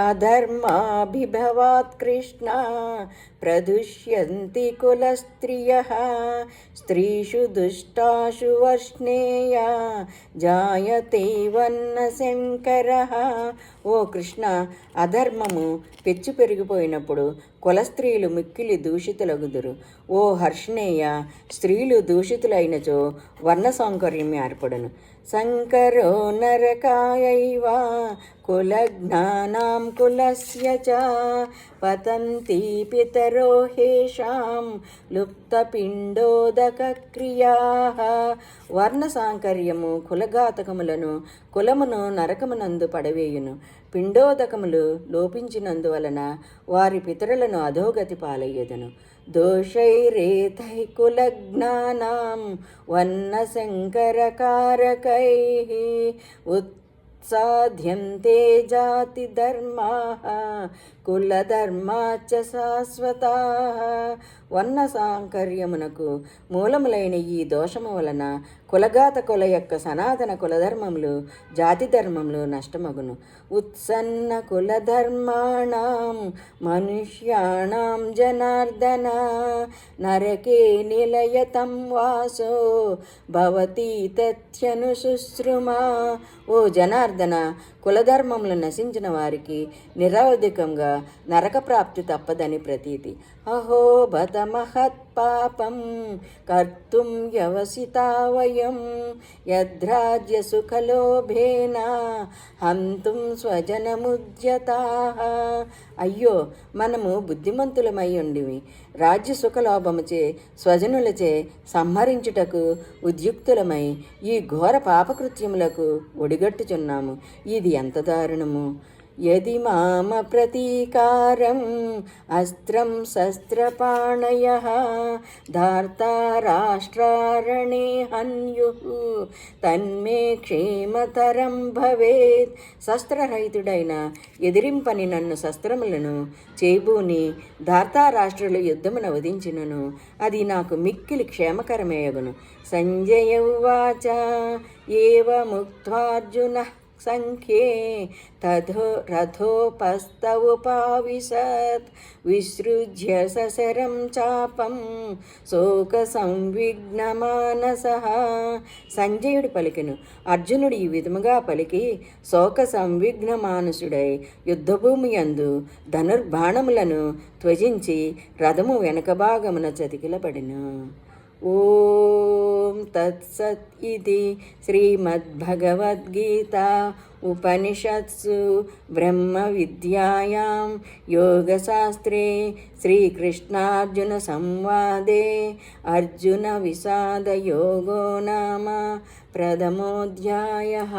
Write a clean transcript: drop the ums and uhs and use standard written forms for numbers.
అధర్మాభిభవాత్ కృష్ణ ప్రదుష్యంతి కులస్త్రియః స్త్రీషు దుష్టాషు వర్ష్ణేయ జాయతే వర్ణశంకరః. ఓ కృష్ణ, అధర్మము పెచ్చు పెరిగిపోయినప్పుడు కులస్త్రీలు మిక్కిలి దూషితులగుదురు. ఓ హర్షణేయ, స్త్రీలు దూషితులైనచో వర్ణ సౌకర్యం ఏర్పడును. శంకరో నరకాయైవ కులజ్ఞానాం కులస్య చ పతంతి పితరో హేషాం లుప్తపిండోదక క్రియాః. వర్ణ సాంకర్యము కులఘాతకములను, కులమును నరకమునందు పడవేయును. పిండోదకములు లోపించినందువలన వారి పితరులను అధోగతి పాలయ్యదును. దోషైరేతై కులజ్ఞానాం వర్ణశంకరకారకైః ఉత్సాధ్యంతే జాతి ధర్మాః కులధర్మాచ్చ శాశ్వతాః. వర్ణ సాంకర్యమునకు మూలములైన ఈ దోషము వలన కులఘాతకుల యొక్క సనాతన కులధర్మములు, జాతి ధర్మములు నష్టమగును. ఉత్సన్న కులధర్మాణం మనుష్యాణం జనార్దన నరకే నిలయతం వాసో భవతి తథ్యను శుశ్రుమా. ఓ జనార్దన, కులధర్మములు నశించిన వారికి నిరవధికంగా నరక ప్రాప్తి తప్పదని ప్రతీతి. అహో బత మహత్ పాపం కర్తుం వ్యవసితా వయం యద్రాజ్య సుఖలోభేన హంతుం స్వజనముద్యతాః. అయ్యో, మనము బుద్ధిమంతులమై ఉండివి రాజ్య సుఖలోభముచే స్వజనులచే సంహరించుటకు ఉద్యుక్తులమై ఈ ఘోర పాపకృత్యములకు ఒడిగట్టుచున్నాము. ఇది ఎంత దారుణము! యది మామ ప్రతీకారం అస్త్రం శస్త్రపాణయః ధార్తారాష్ట్రారణే హన్యుః తన్మే క్షేమతరం భవేత్. శస్త్రరహితుడైన ఎదిరింపని నన్ను శస్త్రములను చేబూని ధార్తారాష్ట్రులు యుద్ధమున వధించినను అది నాకు మిక్కిలి క్షేమకరమేయగును. సంజయ ఉవాచ ఏవముక్త్వార్జునః సంఖ్యే తథో రథోపస్థ ఉపావిశత్ విసృజ్య సశరం చాపం శోక సంవిఘ్నమానసః. సంజయుడు పలికెను. అర్జునుడు ఈ విధముగా పలికి శోక సంవిఘ్నమానసుడై యుద్ధభూమి యందు ధనుర్బాణములను త్వజించి రథము వెనక భాగమున చతికిలబడెను. ఓం తత్సత్. ఇది శ్రీమద్భగవద్గీతా ఉపనిషత్సు బ్రహ్మ విద్యాయాం యోగశాస్త్రే శ్రీకృష్ణార్జున సంవాదే అర్జున విషాద యోగో నామ ప్రథమోऽధ్యాయః.